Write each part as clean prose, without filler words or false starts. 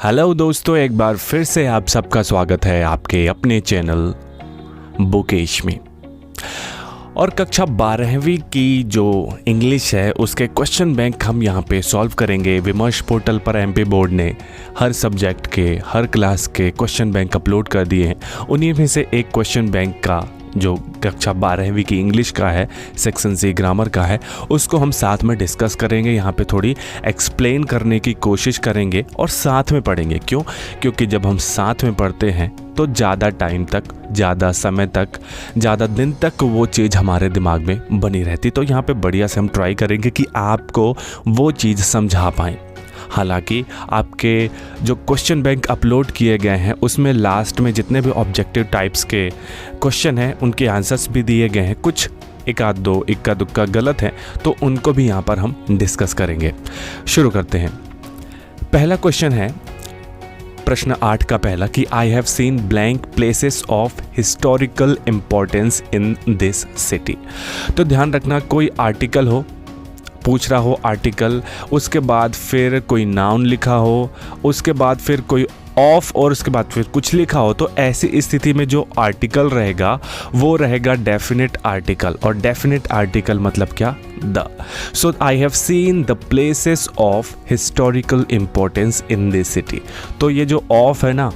Hello दोस्तों, एक बार फिर से आप सबका स्वागत है आपके अपने चैनल बुकेश में। और कक्षा 12वीं की जो इंग्लिश है उसके क्वेश्चन बैंक हम यहाँ पे सॉल्व करेंगे। विमर्श पोर्टल पर एमपी बोर्ड ने हर सब्जेक्ट के हर क्लास के क्वेश्चन बैंक अपलोड कर दिए हैं। उन्हीं में से एक क्वेश्चन बैंक का जो कक्षा 12वीं की इंग्लिश का है, सेक्शन सी ग्रामर का है, उसको हम साथ में डिस्कस करेंगे। यहाँ पे थोड़ी एक्सप्लेन करने की कोशिश करेंगे और साथ में पढ़ेंगे। क्यों? क्योंकि जब हम साथ में पढ़ते हैं तो ज़्यादा टाइम तक, ज़्यादा समय तक, ज़्यादा दिन तक वो चीज़ हमारे दिमाग में बनी रहती। तो यहाँ पे बढ़िया से हम ट्राई करेंगे कि आपको वो चीज़ समझा पाएँ। हालांकि आपके जो क्वेश्चन बैंक अपलोड किए गए हैं उसमें लास्ट में जितने भी ऑब्जेक्टिव टाइप्स के क्वेश्चन हैं उनके आंसर्स भी दिए गए हैं। कुछ एक आध दो इक्का दुक्का गलत हैं तो उनको भी यहाँ पर हम डिस्कस करेंगे। शुरू करते हैं। पहला क्वेश्चन है प्रश्न 8 का पहला कि I have seen blank places of historical importance in this city. तो ध्यान रखना, कोई आर्टिकल हो, पूछ रहा हो आर्टिकल, उसके बाद फिर कोई नाउन लिखा हो, उसके बाद फिर कोई ऑफ और उसके बाद फिर कुछ लिखा हो, तो ऐसी स्थिति में जो आर्टिकल रहेगा वो रहेगा डेफिनेट आर्टिकल। और डेफिनेट आर्टिकल मतलब क्या? The. So I have seen the places of historical importance in this city. तो ये जो ऑफ है ना,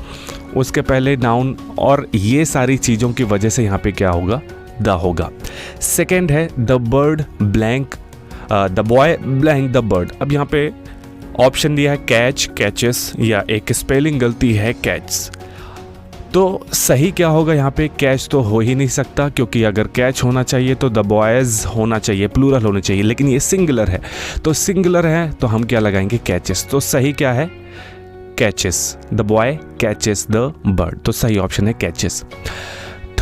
उसके पहले नाउन और ये सारी चीज़ों की वजह से यहाँ पे क्या होगा? द होगा। सेकेंड है the bird blank the boy blank the bird. अब यहाँ पे ऑप्शन दिया है कैच, कैचेस, या एक स्पेलिंग गलती है कैच। तो सही क्या होगा यहाँ पे? कैच तो हो ही नहीं सकता, क्योंकि अगर कैच होना चाहिए तो द बॉयज होना चाहिए, प्लूरल होना चाहिए, लेकिन ये सिंगुलर है। तो सिंगुलर है तो हम क्या लगाएंगे? कैचेस। तो सही क्या है? Catches. The boy catches the bird. तो सही ऑप्शन है कैचेस।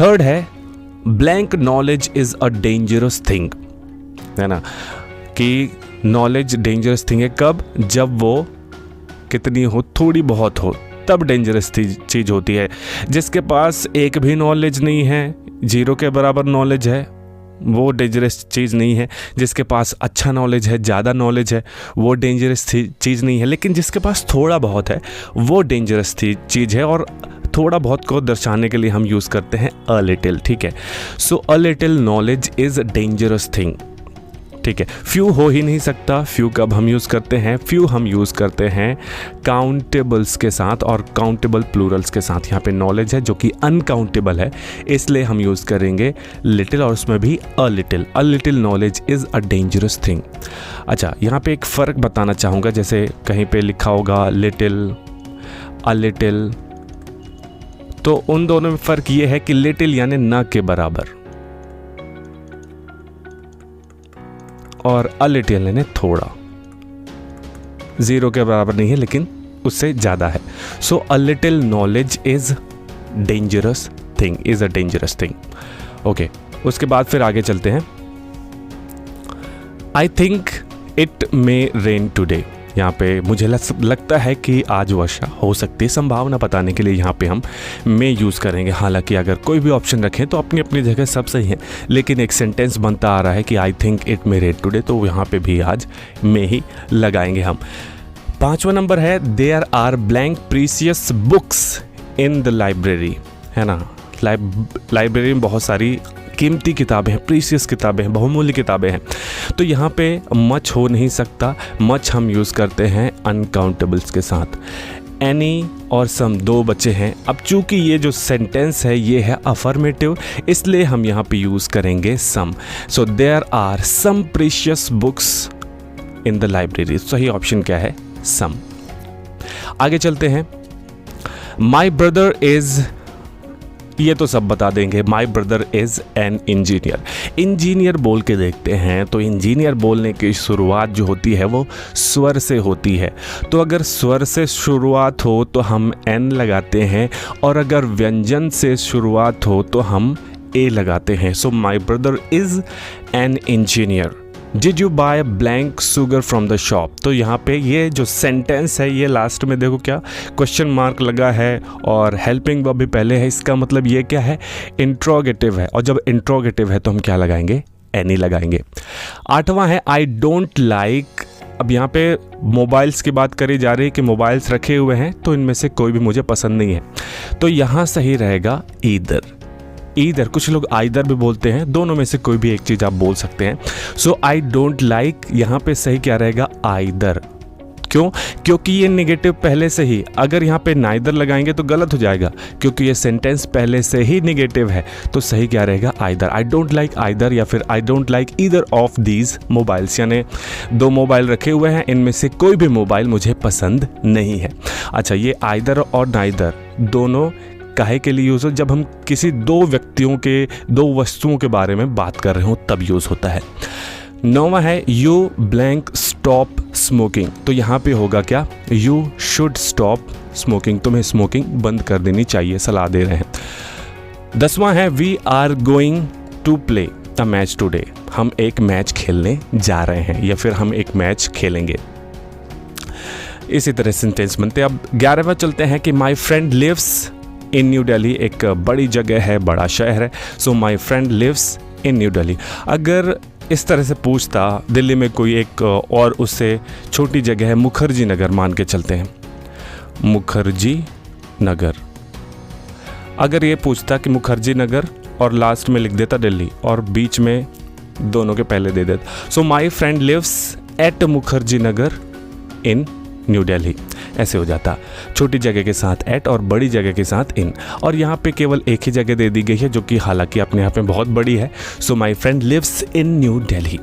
थर्ड है blank knowledge is a dangerous thing, है ना, कि नॉलेज डेंजरस थिंग है कब? जब वो कितनी हो? थोड़ी बहुत हो, तब डेंजरस चीज़ होती है। जिसके पास एक भी नॉलेज नहीं है, जीरो के बराबर नॉलेज है, वो डेंजरस चीज़ नहीं है। जिसके पास अच्छा नॉलेज है, ज़्यादा नॉलेज है, वो डेंजरस चीज़ नहीं है। लेकिन जिसके पास थोड़ा बहुत है वो डेंजरस चीज़ है। और थोड़ा बहुत को दर्शाने के लिए हम यूज़ करते हैं अ लिटिल। ठीक है, so a little knowledge is dangerous thing. ठीक है, फ्यू हो ही नहीं सकता। फ्यू कब हम यूज़ करते हैं? फ्यू हम यूज़ करते हैं काउंटेबल्स के साथ और काउंटेबल प्लूरल्स के साथ। यहाँ पे नॉलेज है जो कि अनकाउंटेबल है, इसलिए हम यूज़ करेंगे लिटिल और उसमें भी a little. A little knowledge is a dangerous thing. अच्छा, यहाँ पे एक फ़र्क बताना चाहूँगा। जैसे कहीं पे लिखा होगा लिटिल, अ लिटिल, तो उन दोनों में फ़र्क ये है कि लिटिल यानी न के बराबर और अ लिटिल यानी थोड़ा, ज़ीरो के बराबर नहीं है लेकिन उससे ज़्यादा है। So a little knowledge is dangerous thing, is a dangerous thing. Okay, उसके बाद फिर आगे चलते हैं। I think it may rain today. यहाँ पे मुझे लगता है कि आज वर्षा हो सकती है। संभावना बताने के लिए यहाँ पे हम मे यूज़ करेंगे। हालांकि अगर कोई भी ऑप्शन रखें तो अपनी अपनी जगह सब सही है, लेकिन एक सेंटेंस बनता आ रहा है कि आई think it may rain today, तो यहाँ पे भी आज मे ही लगाएंगे हम। 5वां नंबर है there are blank precious books in the library, है ना। लाइब्रेरी में बहुत सारी कीमती किताबें हैं, प्रीसियस किताबें हैं, बहुमूल्य किताबें हैं। तो यहाँ पे मच हो नहीं सकता। मच हम यूज़ करते हैं अनकाउंटेबल्स के साथ। एनी और सम दो बचे हैं। अब चूंकि ये जो सेंटेंस है ये है अफर्मेटिव, इसलिए हम यहाँ पे यूज़ करेंगे some. So there are some precious books in the library. सही ऑप्शन क्या है? सम। आगे चलते हैं। माई ब्रदर इज़, ये तो सब बता देंगे। माई brother is an engineer. Engineer बोल के देखते हैं तो इंजीनियर बोलने की शुरुआत जो होती है वो स्वर से होती है। तो अगर स्वर से शुरुआत हो तो हम एन लगाते हैं, और अगर व्यंजन से शुरुआत हो तो हम ए लगाते हैं। So my brother is an engineer. Did you buy blank sugar from the shop. तो यहाँ पे ये जो सेंटेंस है ये लास्ट में देखो क्या क्वेश्चन मार्क लगा है और हेल्पिंग वर्ब भी पहले है। इसका मतलब ये क्या है? इंट्रोगेटिव है, और जब इंट्रोगेटिव है तो हम क्या लगाएंगे? एनी लगाएंगे। 8वां है आई डोंट लाइक अब यहाँ पे मोबाइल्स की बात करी जा रही है कि मोबाइल्स रखे हुए हैं, तो इनमें से कोई भी मुझे पसंद नहीं है, तो यहाँ सही रहेगा ईदर। ईदर, कुछ लोग आइदर भी बोलते हैं, दोनों में से कोई भी एक चीज़ आप बोल सकते हैं। सो आई डोंट लाइक, यहाँ पे सही क्या रहेगा? आइदर। क्यों? क्योंकि ये नेगेटिव पहले से ही, अगर यहाँ पे नाइदर लगाएंगे तो गलत हो जाएगा, क्योंकि ये सेंटेंस पहले से ही नेगेटिव है। तो सही क्या रहेगा? Either. I don't like either, या फिर I don't like either of these mobiles, यानी 2 मोबाइल रखे हुए हैं, इनमें से कोई भी मोबाइल मुझे पसंद नहीं है। अच्छा, ये आइदर और नाइदर दोनों काहे के लिए यूज़ हो? जब हम किसी 2 व्यक्तियों के, 2 वस्तुओं के बारे में बात कर रहे हो तब यूज़ होता है। 9वां है यू ब्लैंक स्टॉप स्मोकिंग, तो यहाँ पे होगा क्या? यू शुड स्टॉप स्मोकिंग, तुम्हें स्मोकिंग बंद कर देनी चाहिए, सलाह दे रहे हैं। 10वां है we are going to play a match today, हम एक मैच खेलने जा रहे हैं, या फिर हम एक मैच खेलेंगे। इसी तरह सेंटेंस बनते हैं। अब 11वां चलते हैं कि my friend lives in New Delhi, एक बड़ी जगह है, बड़ा शहर है, so my friend lives in New Delhi. अगर इस तरह से पूछता, दिल्ली में कोई एक और उससे छोटी जगह है, मुखर्जी नगर मान के चलते हैं, मुखर्जी नगर। अगर ये पूछता कि मुखर्जी नगर और लास्ट में लिख देता दिल्ली और बीच में दोनों के पहले दे देता, so my friend lives at Mukherjee Nagar in New Delhi, ऐसे हो जाता। छोटी जगह के साथ एट और बड़ी जगह के साथ इन, और यहाँ पे केवल एक ही जगह दे दी गई है जो कि हालांकि अपने यहाँ पे बहुत बड़ी है। So my friend lives in New Delhi.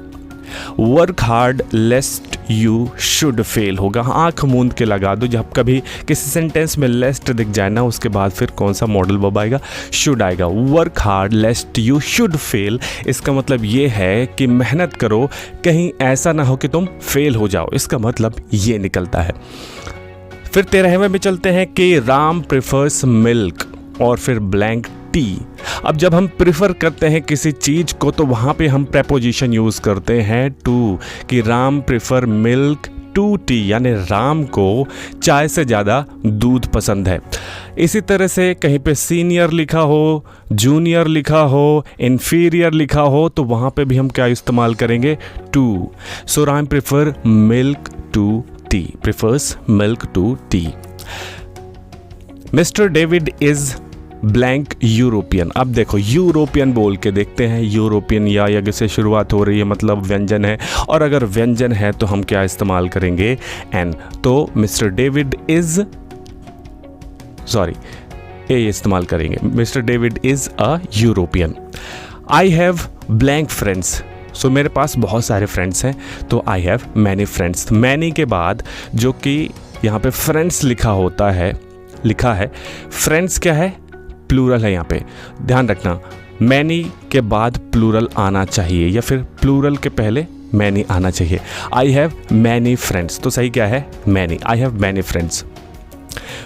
Work hard lest you should fail होगा, आंख मूंद के लगा दो। जब कभी किसी सेंटेंस में लेस्ट दिख जाए ना, उसके बाद फिर कौन सा मॉडल वर्ब आएगा? शुड आएगा। Work hard lest you should fail, इसका मतलब ये है कि मेहनत करो, कहीं ऐसा ना हो कि तुम फेल हो जाओ, इसका मतलब ये निकलता है। फिर 13वें में चलते हैं कि राम प्रेफर्स मिल्क, और फिर ब्लैंक टी। अब जब हम प्रिफर करते हैं किसी चीज़ को तो वहाँ पे हम प्रेपोजिशन यूज़ करते हैं टू, कि Ram prefer milk to tea, यानी राम को चाय से ज़्यादा दूध पसंद है। इसी तरह से कहीं पे सीनियर लिखा हो, जूनियर लिखा हो, इन्फीरियर लिखा हो, तो वहाँ पे भी हम क्या इस्तेमाल करेंगे? To. So Ram prefer milk to tea, prefers milk to tea. Mister David is blank European. अब देखो, यूरोपियन बोल के देखते हैं, यूरोपियन या यज्ञ से शुरुआत हो रही है, मतलब व्यंजन है, और अगर व्यंजन है तो हम क्या इस्तेमाल करेंगे? एन। तो mister David is, sorry, a इस्तेमाल करेंगे, mister David is a European. I have blank friends, so मेरे पास बहुत सारे फ्रेंड्स हैं, तो I have many friends. Many के बाद जो कि यहाँ पे फ्रेंड्स लिखा है, फ्रेंड्स क्या है? प्लूरल है। यहाँ पे ध्यान रखना, मैनी के बाद प्लूरल आना चाहिए, या फिर प्लूरल के पहले मैनी आना चाहिए। आई हैव मैनी फ्रेंड्स, तो सही क्या है? Many. I have many friends.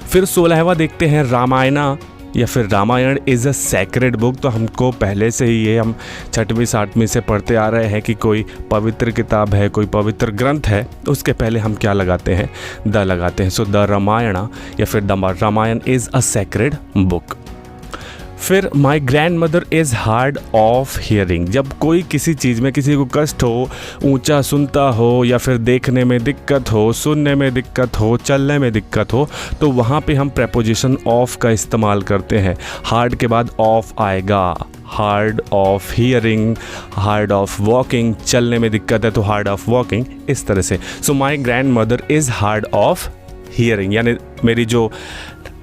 फिर 16वां देखते हैं, रामायणा या फिर Ramayana is a sacred book. तो हमको पहले से ही ये हम 6वीं 7वीं से पढ़ते आ रहे हैं कि कोई पवित्र किताब है, कोई पवित्र ग्रंथ है, उसके पहले हम क्या लगाते हैं? द लगाते हैं। सो द रामायणा या फिर the Ramayan is a sacred book. फिर my grandmother is hard of hearing. जब कोई किसी चीज़ में किसी को कष्ट हो, ऊंचा सुनता हो, या फिर देखने में दिक्कत हो, सुनने में दिक्कत हो, चलने में दिक्कत हो, तो वहाँ पे हम प्रेपोजिशन ऑफ का इस्तेमाल करते हैं। हार्ड के बाद ऑफ आएगा, hard of hearing, hard of walking, चलने में दिक्कत है तो हार्ड ऑफ वॉकिंग, इस तरह से। So my grandmother is hard of hearing, यानी मेरी जो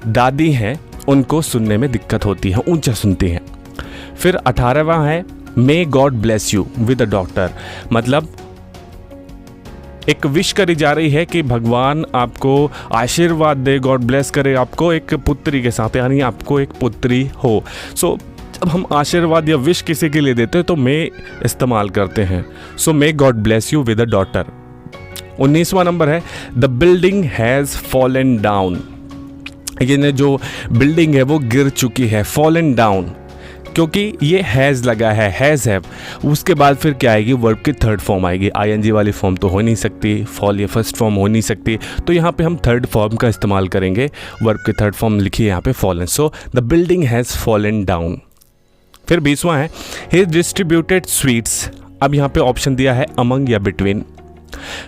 दादी हैं उनको सुनने में दिक्कत होती है, ऊंचा सुनती हैं। फिर 18वां है, मे God bless you with a daughter, मतलब एक विश करी जा रही है कि भगवान आपको आशीर्वाद दे, गॉड ब्लेस करे आपको एक पुत्री के साथ, यानी आपको एक पुत्री हो। सो जब हम आशीर्वाद या विश किसी के लिए देते हैं तो मे इस्तेमाल करते हैं। So may God bless you with a daughter. 19वां नंबर है, the building has fallen down, ये जो बिल्डिंग है वो गिर चुकी है, फॉलन डाउन, क्योंकि ये हैज़ लगा है, हैज़ हैव, उसके बाद फिर क्या आएगी? वर्ब की थर्ड फॉर्म आएगी। आईएनजी वाली फॉर्म तो हो नहीं सकती, फॉल या फर्स्ट फॉर्म हो नहीं सकती, तो यहाँ पे हम थर्ड फॉर्म का इस्तेमाल करेंगे। वर्ब की थर्ड फॉर्म लिखिए यहाँ पे fallen. So the building has fallen down. फिर 20वां है, ही डिस्ट्रीब्यूटेड स्वीट्स। अब यहाँ पे ऑप्शन दिया है अमंग या बिटवीन,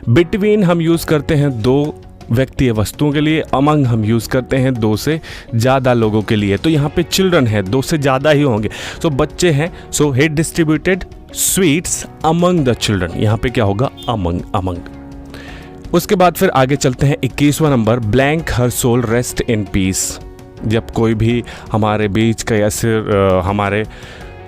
बिटवीन हम यूज़ करते हैं दो व्यक्ति या वस्तुओं के लिए, अमंग हम यूज़ करते हैं दो से ज़्यादा लोगों के लिए। तो यहाँ पे चिल्ड्रन है, दो से ज़्यादा ही होंगे, सो बच्चे हैं, so he distributed sweets among the children, यहाँ पे क्या होगा, अमंग, अमंग। उसके बाद फिर आगे चलते हैं 21वां नंबर, blank her soul rest in peace. जब कोई भी हमारे बीच का या फिर हमारे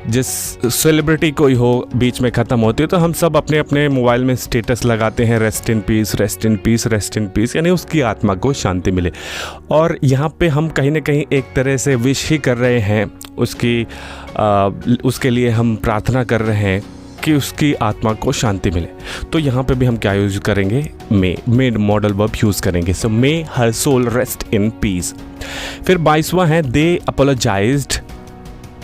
जिस सेलिब्रिटी कोई हो बीच में ख़त्म होती है, तो हम सब अपने अपने मोबाइल में स्टेटस लगाते हैं, rest in piece, rest in piece, rest in piece, यानी उसकी आत्मा को शांति मिले। और यहाँ पे हम कहीं ना कहीं एक तरह से विश ही कर रहे हैं, उसके लिए हम प्रार्थना कर रहे हैं कि उसकी आत्मा को शांति मिले। तो यहाँ पे भी हम क्या यूज़ करेंगे, मे मॉडल वर्ब यूज़ करेंगे। So may her soul rest in peace. फिर 22वां है, they apologized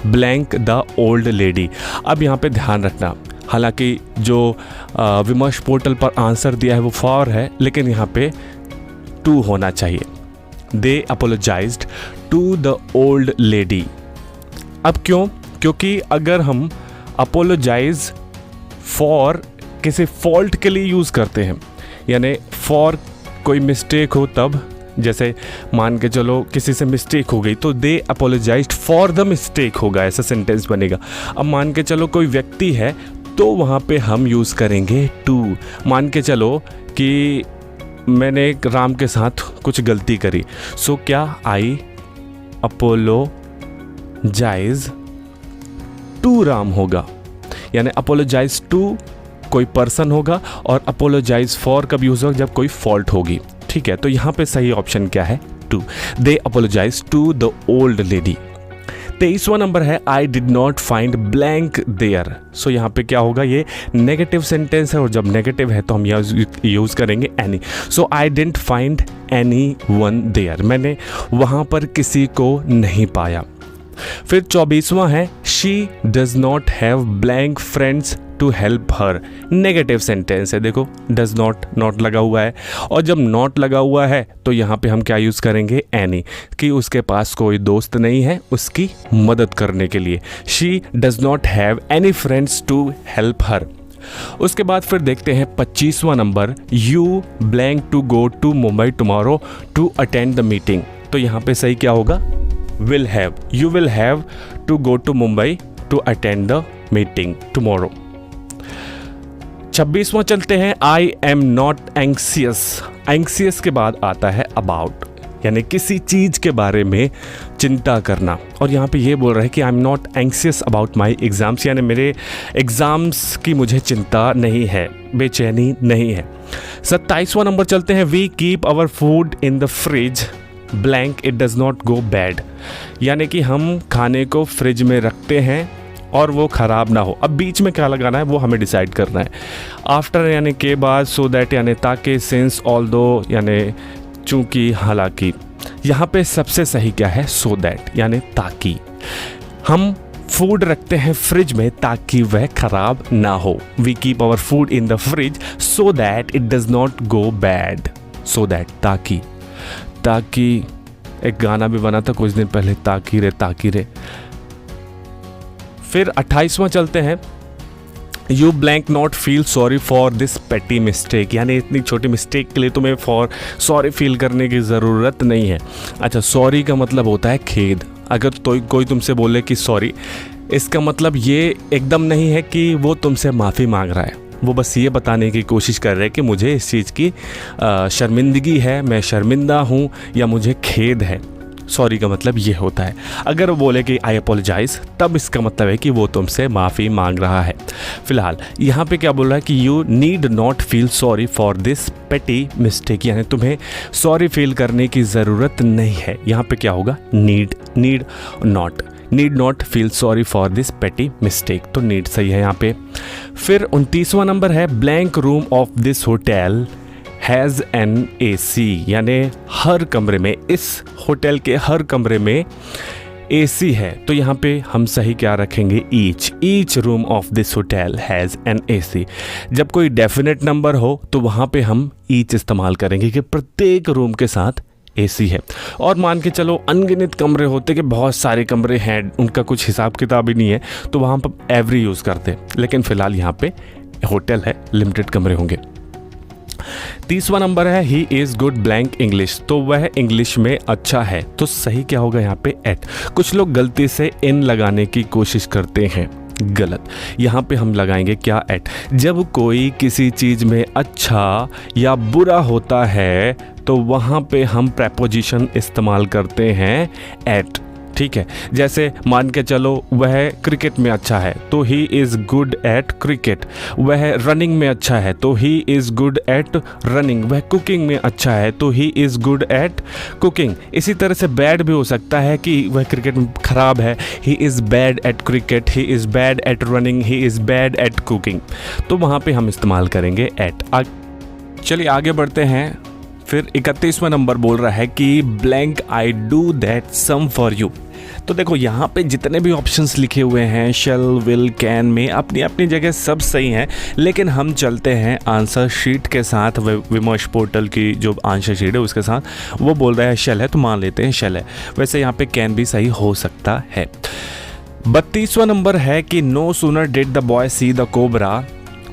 blank the old lady. अब यहाँ पे ध्यान रखना, हालांकि जो विमर्श पोर्टल पर आंसर दिया है वो फॉर है, लेकिन यहाँ पे टू होना चाहिए। They apologized to the old lady. अब क्यों? क्योंकि अगर हम अपोलोजाइज फॉर किसी फॉल्ट के लिए यूज़ करते हैं, यानी फॉर कोई मिस्टेक हो तब, जैसे मान के चलो किसी से मिस्टेक हो गई तो दे अपोलोजाइज्ड फॉर द मिस्टेक होगा, ऐसा सेंटेंस बनेगा। अब मान के चलो कोई व्यक्ति है तो वहाँ पे हम यूज़ करेंगे टू। मान के चलो कि मैंने राम के साथ कुछ गलती करी, सो क्या आई अपोलोजाइज टू राम होगा, यानी अपोलोजाइज टू कोई पर्सन होगा और अपोलोजाइज फॉर कब यूज़ होगा, जब कोई फॉल्ट होगी। ठीक है, तो यहाँ पे सही ऑप्शन क्या है, to. They apologize to the old lady. 23वां नंबर है, I did not find blank there. सो यहाँ पे क्या होगा, ये नेगेटिव सेंटेंस है और जब नेगेटिव है तो हम यूज़ करेंगे any. So I didn't find any one there, मैंने वहाँ पर किसी को नहीं पाया। फिर 24वां है, she does not have blank friends to help her. Negative sentence है, देखो डज नॉट लगा हुआ है, और जब नॉट लगा हुआ है तो यहाँ पे हम क्या यूज़ करेंगे, एनी, कि उसके पास कोई दोस्त नहीं है उसकी मदद करने के लिए। She does not have any friends to help her. उसके बाद फिर देखते हैं 25वां नंबर, you blank to go to Mumbai tomorrow to attend the meeting. तो यहाँ पे सही क्या होगा, will have, you will have to go to Mumbai to attend the meeting tomorrow। 26वां चलते हैं, I am not anxious। anxious के बाद आता है about, यानी किसी चीज़ के बारे में चिंता करना। और यहाँ पे ये बोल रहा है कि I am not anxious about my exams, यानी मेरे एग्ज़ाम्स की मुझे चिंता नहीं है, बेचैनी नहीं है। 27वां नंबर चलते हैं, we keep our food in the fridge blank it does not go bad. यानी कि हम खाने को फ्रिज में रखते हैं और वो ख़राब ना हो। अब बीच में क्या लगाना है वो हमें डिसाइड करना है। आफ्टर यानी के बाद, सो दैट यानी ताकि, सिंस, ऑल दो यानी चूँकि, हालांकि। यहाँ पे सबसे सही क्या है, सो दैट यानी ताकि। हम फूड रखते हैं फ्रिज में ताकि वह ख़राब ना हो। We keep our food in the fridge so that it does not go bad. So that ताकि, ताकि एक गाना भी बना था कुछ दिन पहले, ताकि रे। फिर 28वां चलते हैं, you blank not feel sorry for this पेटी मिस्टेक, यानी इतनी छोटी मिस्टेक के लिए तुम्हें सॉरी फील करने की ज़रूरत नहीं है। अच्छा, सॉरी का मतलब होता है खेद। अगर तो कोई तुमसे बोले कि सॉरी, इसका मतलब ये एकदम नहीं है कि वो तुमसे माफ़ी मांग रहा है, वो बस ये बताने की कोशिश कर रहे हैं कि मुझे इस चीज़ की शर्मिंदगी है, मैं शर्मिंदा हूँ या मुझे खेद है। सॉरी का मतलब ये होता है। अगर वो बोले कि आई अपोलोजाइज, तब इसका मतलब है कि वो तुमसे माफ़ी मांग रहा है। फिलहाल यहाँ पे क्या बोल रहा है कि you need not feel sorry for this पेटी मिस्टेक, यानी तुम्हें सॉरी फील करने की ज़रूरत नहीं है। यहाँ पे क्या होगा, need not feel sorry for this पेटी मिस्टेक, तो नीड सही है यहाँ पे। फिर 29वां नंबर है, blank room of this hotel has an AC, यानी हर कमरे में, इस होटल के हर कमरे में AC है। तो यहाँ पे हम सही क्या रखेंगे, each room of this hotel has an AC। जब कोई डेफिनेट नंबर हो तो वहाँ पे हम ईच इस्तेमाल करेंगे कि प्रत्येक रूम के साथ AC है। और मान के चलो अनगिनत कमरे होते कि बहुत सारे कमरे हैं, उनका कुछ हिसाब किताब ही नहीं है, तो वहाँ पर एवरी यूज़ करते। लेकिन फ़िलहाल यहाँ पे होटल है, लिमिटेड कमरे होंगे। 30वां नंबर है he is good blank English, तो वह इंग्लिश में अच्छा है। तो सही क्या होगा यहाँ पे एट। कुछ लोग गलती से इन लगाने की कोशिश करते हैं, गलत। यहाँ पे हम लगाएंगे क्या एट। जब कोई किसी चीज़ में अच्छा या बुरा होता है तो वहाँ पे हम प्रेपोजिशन इस्तेमाल करते हैं एट, ठीक है। जैसे मान के चलो वह क्रिकेट में अच्छा है तो he is good at cricket, वह रनिंग में अच्छा है तो he is good at running, वह कुकिंग में अच्छा है तो he is good at cooking. इसी तरह से बैड भी हो सकता है कि वह क्रिकेट में ख़राब है, he is bad at cricket, he is bad at running, he is bad at cooking, तो वहाँ पे हम इस्तेमाल करेंगे एट। चलिए आगे बढ़ते हैं। फिर 31वां नंबर बोल रहा है कि blank I do that some for you. तो देखो यहाँ पे जितने भी ऑप्शंस लिखे हुए हैं शैल, विल, कैन में अपनी अपनी जगह सब सही हैं, लेकिन हम चलते हैं आंसर शीट के साथ। विमर्श पोर्टल की जो आंसर शीट है उसके साथ वो बोल रहा है शैल है, तो मान लेते हैं शैल है। वैसे यहाँ पे कैन भी सही हो सकता है। 32वां नंबर है कि no sooner did the boy see the cobra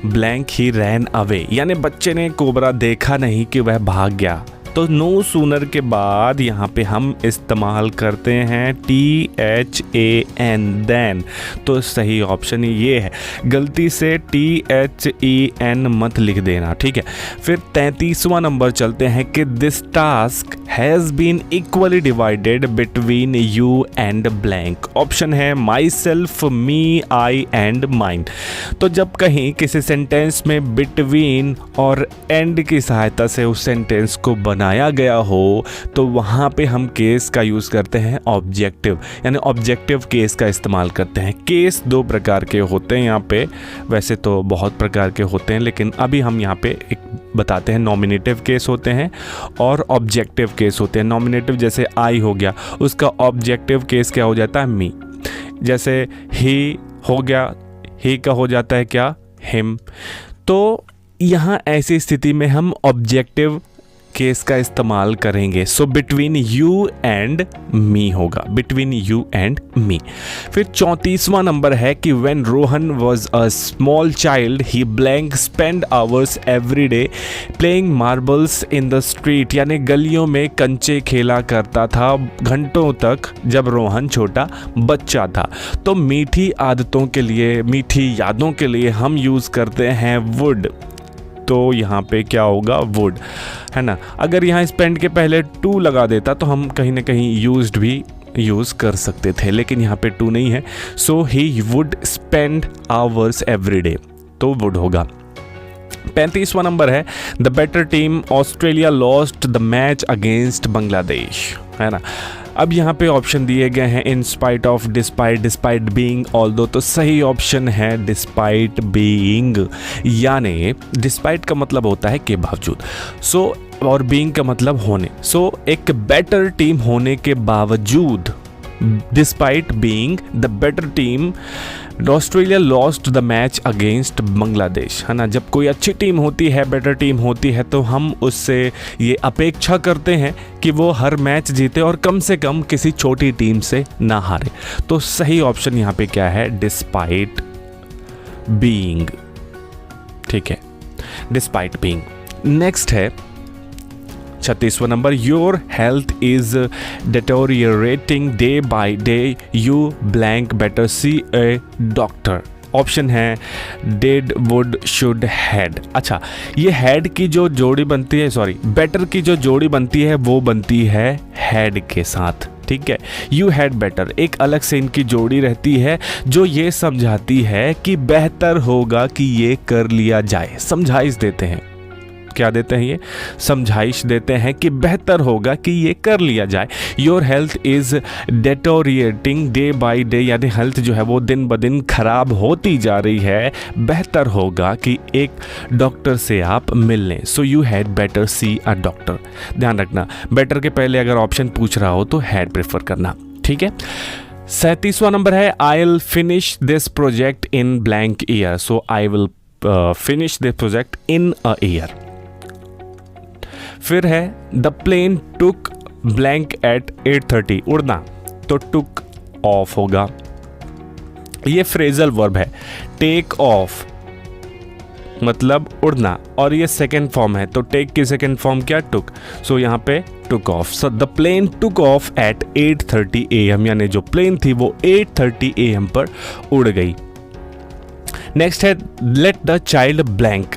blank he ran away, यानी बच्चे ने कोबरा देखा नहीं कि वह भाग गया। तो नो सूनर के बाद यहाँ पे हम इस्तेमाल करते हैं THAN देन, तो सही ऑप्शन ये है। गलती से THEN मत लिख देना, ठीक है। फिर 33वां नंबर चलते हैं कि this task has been equally divided between you and blank. Option है myself, me, I and mine. तो जब कहीं किसी सेंटेंस में बिटवीन और एंड की सहायता से उस सेंटेंस को बनाया गया हो तो वहाँ पे हम केस का यूज़ करते हैं ऑब्जेक्टिव, यानी ऑब्जेक्टिव केस का इस्तेमाल करते हैं। केस दो प्रकार के होते हैं यहाँ पे, वैसे तो बहुत प्रकार के होते हैं, लेकिन अभी हम यहाँ पे एक बताते हैं। नॉमिनेटिव केस होते हैं और ऑब्जेक्टिव केस होते हैं। नॉमिनेटिव जैसे आई हो गया, उसका ऑब्जेक्टिव केस क्या हो जाता है, मी। जैसे ही हो गया, ही का हो जाता है क्या, हिम। तो यहाँ ऐसी स्थिति में हम ऑब्जेक्टिव केस का इस्तेमाल करेंगे। So between you and me होगा, बिटवीन यू एंड मी। फिर 34वां नंबर है कि when Rohan was a small child he blank spend hours every day playing marbles in the street, यानी गलियों में कंचे खेला करता था घंटों तक जब रोहन छोटा बच्चा था। तो मीठी आदतों के लिए, मीठी यादों के लिए हम यूज़ करते हैं वुड, तो यहाँ पे क्या होगा, वुड, है ना। अगर यहाँ स्पेंड के पहले टू लगा देता तो हम कहीं ना कहीं यूज्ड भी यूज़ कर सकते थे, लेकिन यहाँ पे टू नहीं है। So he would spend hours every day, तो वुड होगा। 35वां नंबर है the better team Australia lost the match against Bangladesh, है ना। अब यहाँ पे ऑप्शन दिए गए हैं in spite of, despite, despite being, although, तो सही ऑप्शन है डिस्पाइट बीइंग, यानी डिस्पाइट का मतलब होता है के बावजूद, सो और बीइंग का मतलब होने। सो एक बेटर टीम होने के बावजूद, despite being the better team, Australia lost the match against Bangladesh, है ना। जब कोई अच्छी टीम होती है, बेटर टीम होती है, तो हम उससे ये अपेक्षा करते हैं कि वो हर मैच जीते और कम से कम किसी छोटी टीम से ना हारे। तो सही ऑप्शन यहाँ पे क्या है, डिस्पाइट बीइंग, ठीक है, डिस्पाइट बीइंग। नेक्स्ट है 36वां number, your health is deteriorating day by day, you blank better see a doctor. Option है डेड, वुड, शुड, हैड। अच्छा, ये हैड की जो जोड़ी बनती है, सॉरी, बेटर की जो जोड़ी बनती है वो बनती है हैड के साथ, ठीक है। यू हैड बेटर, एक अलग से इनकी जोड़ी रहती है जो ये समझाती है कि बेहतर होगा कि ये कर लिया जाए। समझाइश देते हैं, क्या देते हैं, ये समझाइश देते हैं कि बेहतर होगा कि ये कर लिया जाए। Your health is deteriorating day by day, यानी हेल्थ जो है वो दिन ब दिन खराब होती जा रही है, बेहतर होगा कि एक डॉक्टर से आप मिल लें। So you had better C a doctor. ध्यान रखना, बेटर के पहले अगर ऑप्शन पूछ रहा हो तो हैड प्रेफर करना, ठीक है। 37वां नंबर है I will finish this project in blank year, so I will finish this project in a year. फिर है the plane took blank at 8:30, उड़ना, तो टुक ऑफ होगा। ये फ्रेजल वर्ब है, टेक ऑफ, मतलब उड़ना, और ये सेकेंड फॉर्म है, तो टेक की सेकेंड फॉर्म क्या, टुक। सो यहाँ पे took off. So the plane took off at 8:30 AM, यानी जो प्लेन थी वो 8:30 AM पर उड़ गई। नेक्स्ट है let the child blank,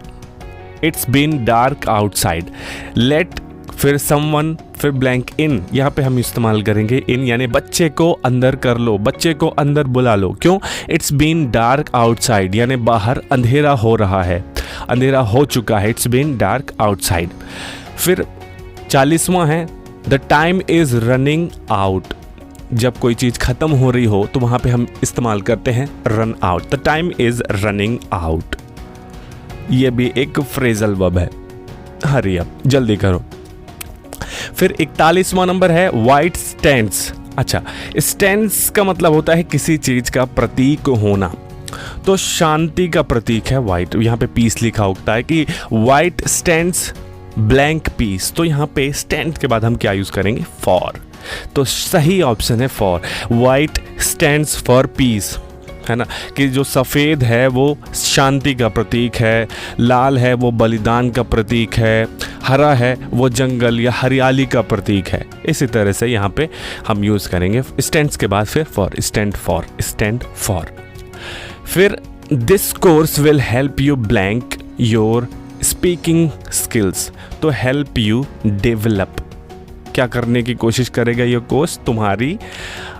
it's been dark outside. Let फिर समवन फिर ब्लैंक इन, यहाँ पे हम इस्तेमाल करेंगे इन, यानी बच्चे को अंदर कर लो, बच्चे को अंदर बुला लो। क्यों, इट्स बीन डार्क आउटसाइड, यानी बाहर अंधेरा हो रहा है, अंधेरा हो चुका है, इट्स बीन डार्क आउटसाइड। फिर 40वां है the time is running out. जब कोई चीज़ ख़त्म हो रही हो तो वहाँ पे हम इस्तेमाल करते हैं run out, the time is running out. ये भी एक फ्रेजल वर्ब है, हरी अप, जल्दी करो। फिर 41वां नंबर है वाइट स्टैंड्स। अच्छा, स्टैंड्स का मतलब होता है किसी चीज़ का प्रतीक होना, तो शांति का प्रतीक है वाइट। यहाँ पे पीस लिखा होता है कि वाइट स्टैंड्स ब्लैंक पीस, तो यहाँ पे स्टैंड के बाद हम क्या यूज़ करेंगे, फॉर। तो सही ऑप्शन है for. White stands for piece, है ना, कि जो सफ़ेद है वो शांति का प्रतीक है, लाल है वो बलिदान का प्रतीक है, हरा है वो जंगल या हरियाली का प्रतीक है। इसी तरह से यहाँ पे हम यूज़ करेंगे स्टैंड्स के बाद फिर for, stand for, stand for. फिर this course will help you blank your speaking skills, तो हेल्प यू डेवलप, क्या करने की कोशिश करेगा ये कोर्स, तुम्हारी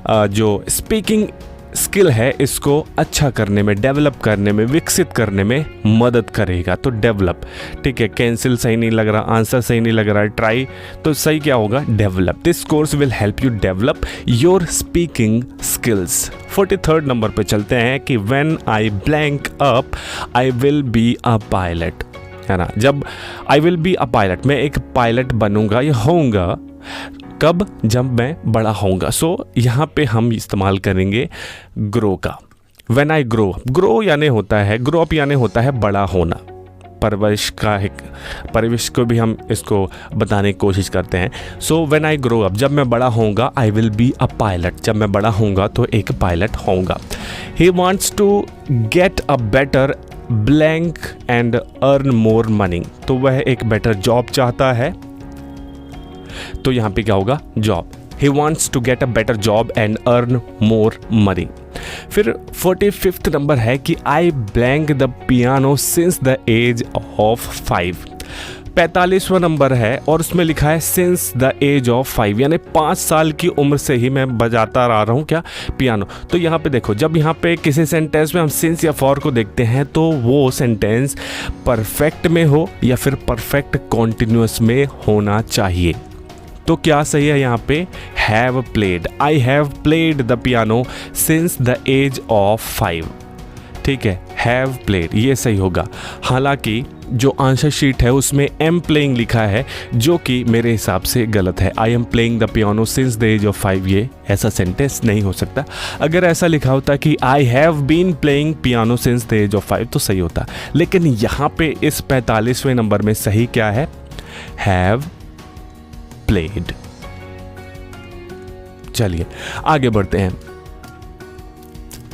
जो स्पीकिंग स्किल है इसको अच्छा करने में, डेवलप करने में, विकसित करने में मदद करेगा। तो डेवलप, ठीक है, कैंसिल सही नहीं लग रहा, आंसर सही नहीं लग रहा है, ट्राई, तो सही क्या होगा, develop. This course will help you develop your speaking skills. 43rd number पे चलते हैं कि when I blank up I will be a pilot, है ना, जब आई विल बी अ पायलट, मैं एक पायलट बनूंगा या होऊंगा, कब, जब मैं बड़ा होऊंगा। सो यहाँ पे हम इस्तेमाल करेंगे ग्रो का। व्हेन आई ग्रो, ग्रो यानी होता है, ग्रो अप यानी होता है बड़ा होना, परवरिश का एक, परवरिश को भी हम इसको बताने की कोशिश करते हैं। So when I grow up, जब मैं बड़ा होऊंगा, I will be a pilot, जब मैं बड़ा होऊंगा तो एक पायलट होऊंगा। He wants to get a better blank and earn more money, तो वह एक बेटर जॉब चाहता है, तो यहाँ पे क्या होगा, job. He wants to get a better job and earn more money. फिर 45th नंबर है कि I blank the piano since the age of 5. 45वां number है और उसमें लिखा है since the age of 5, यानी 5 साल की उम्र से ही मैं बजाता आ रहा हूँ क्या, पियानो। तो यहाँ पे देखो, जब यहाँ पे किसी सेंटेंस में हम since या for को देखते हैं तो वो सेंटेंस परफेक्ट में हो या फिर परफेक्ट कॉन्टिन्यूस में होना चाहिए। तो क्या सही है यहाँ पे, have played, I have played the piano since the age of 5, ठीक है, हैव प्लेड ये सही होगा। हालांकि जो आंसर शीट है उसमें एम प्लेइंग लिखा है, जो कि मेरे हिसाब से गलत है। I am playing the piano since the age of 5, ये ऐसा सेंटेंस नहीं हो सकता। अगर ऐसा लिखा होता कि I have been playing piano since the age of 5 तो सही होता, लेकिन यहाँ पे इस 45वें नंबर में सही क्या है, हैव प्लेड। चलिए आगे बढ़ते हैं।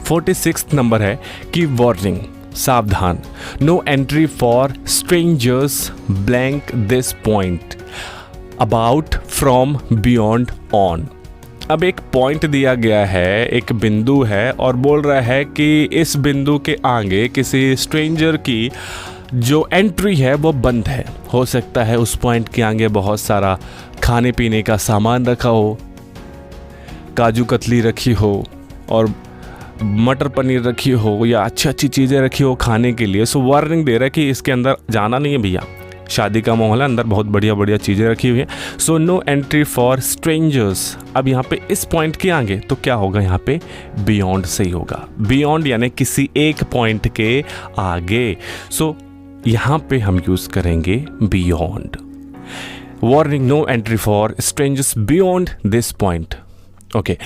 46th नंबर है कि वार्निंग, सावधान, no entry for strangers blank this point about from beyond on. अब एक पॉइंट दिया गया है, एक बिंदु है और बोल रहा है कि इस बिंदु के आगे किसी स्ट्रेंजर की जो एंट्री है वो बंद है। हो सकता है उस पॉइंट के आगे बहुत सारा खाने पीने का सामान रखा हो, काजू कतली रखी हो और मटर पनीर रखी हो या अच्छी अच्छी चीज़ें रखी हो खाने के लिए। सो वार्निंग दे रहा है कि इसके अंदर जाना नहीं है भैया, शादी का माहौल है, अंदर बहुत बढ़िया बढ़िया चीज़ें रखी हुई हैं। So no entry for strangers. अब यहाँ पे इस पॉइंट के आगे तो क्या होगा, यहाँ पे बियॉन्ड सही होगा। बियॉन्ड यानी किसी एक पॉइंट के आगे। सो यहाँ पे हम यूज़ करेंगे beyond. Warning, no entry for strangers beyond this point. Okay,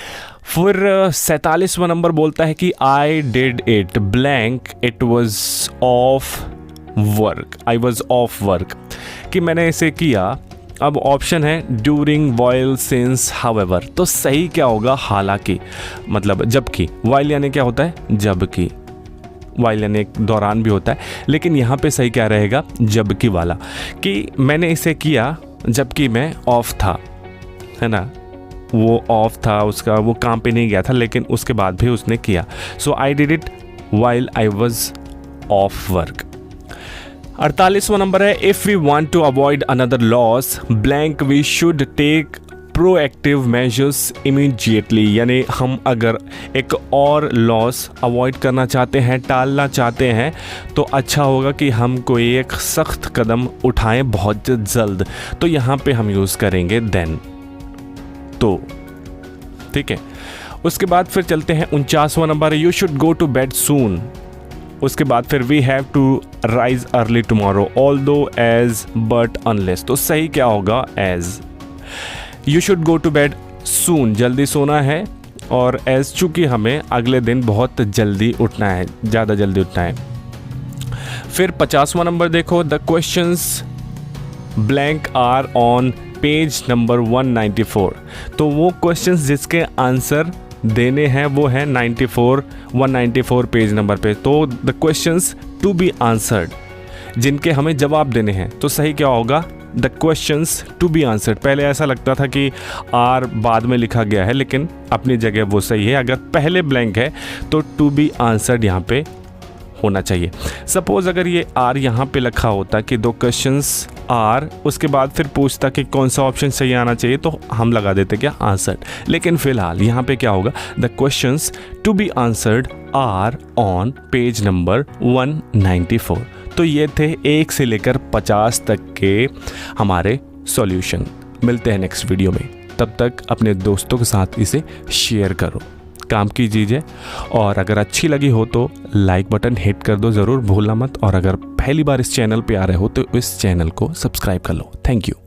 फिर 47वां नंबर बोलता है कि I did it blank it was of work, I was of work, कि मैंने इसे किया। अब ऑप्शन है ड्यूरिंग, वाइल, सिंस, हाउएवर। तो सही क्या होगा, हालांकि, मतलब जबकि। वाइल यानी क्या होता है, जबकि, वाइल यानी एक दौरान भी होता है, लेकिन यहाँ पे सही क्या रहेगा, जबकि वाला, कि मैंने इसे किया जबकि मैं ऑफ था, है ना, वो ऑफ था, उसका वो काम पे नहीं गया था, लेकिन उसके बाद भी उसने किया। So I did it while I was of work. 48वां नंबर है, if we want to avoid another loss blank we should take proactive measures immediately, यानी हम अगर एक और लॉस अवॉइड करना चाहते हैं, टालना चाहते हैं, तो अच्छा होगा कि हम कोई एक सख्त कदम उठाएं बहुत जल्द। तो यहाँ पे हम यूज़ करेंगे देन, तो ठीक है। उसके बाद फिर चलते हैं 49वां नंबर है, you should go to bed soon. उसके बाद फिर we have to rise early tomorrow although as but unless. तो सही क्या होगा, as. You should go to bed soon, जल्दी सोना है, और एज चूँकि हमें अगले दिन बहुत जल्दी उठना है, ज़्यादा जल्दी उठना है। फिर 50वां नंबर देखो, the questions blank are on page number 194। तो वो क्वेश्चंस जिसके आंसर देने हैं वो है 194 पेज नंबर पे। तो the questions to be answered, जिनके हमें जवाब देने हैं, तो सही क्या होगा, the questions to be answered. पहले ऐसा लगता था कि आर बाद में लिखा गया है, लेकिन अपनी जगह वो सही है। अगर पहले ब्लैंक है तो टू बी आंसर्ड यहाँ पे होना चाहिए। सपोज अगर ये आर यहाँ पे लिखा होता कि दो क्वेश्चंस आर, उसके बाद फिर पूछता कि कौन सा ऑप्शन सही आना चाहिए, तो हम लगा देते क्या, आंसर्ड। लेकिन फिलहाल यहाँ पे क्या होगा, the questions to be answered are on page number 194। तो ये थे 1 से लेकर 50 तक के हमारे सॉल्यूशन। मिलते हैं नेक्स्ट वीडियो में, तब तक अपने दोस्तों के साथ इसे शेयर करो, काम की चीज़ है, और अगर अच्छी लगी हो तो लाइक बटन हिट कर दो, ज़रूर भूलना मत। और अगर पहली बार इस चैनल पे आ रहे हो तो इस चैनल को सब्सक्राइब कर लो। Thank you.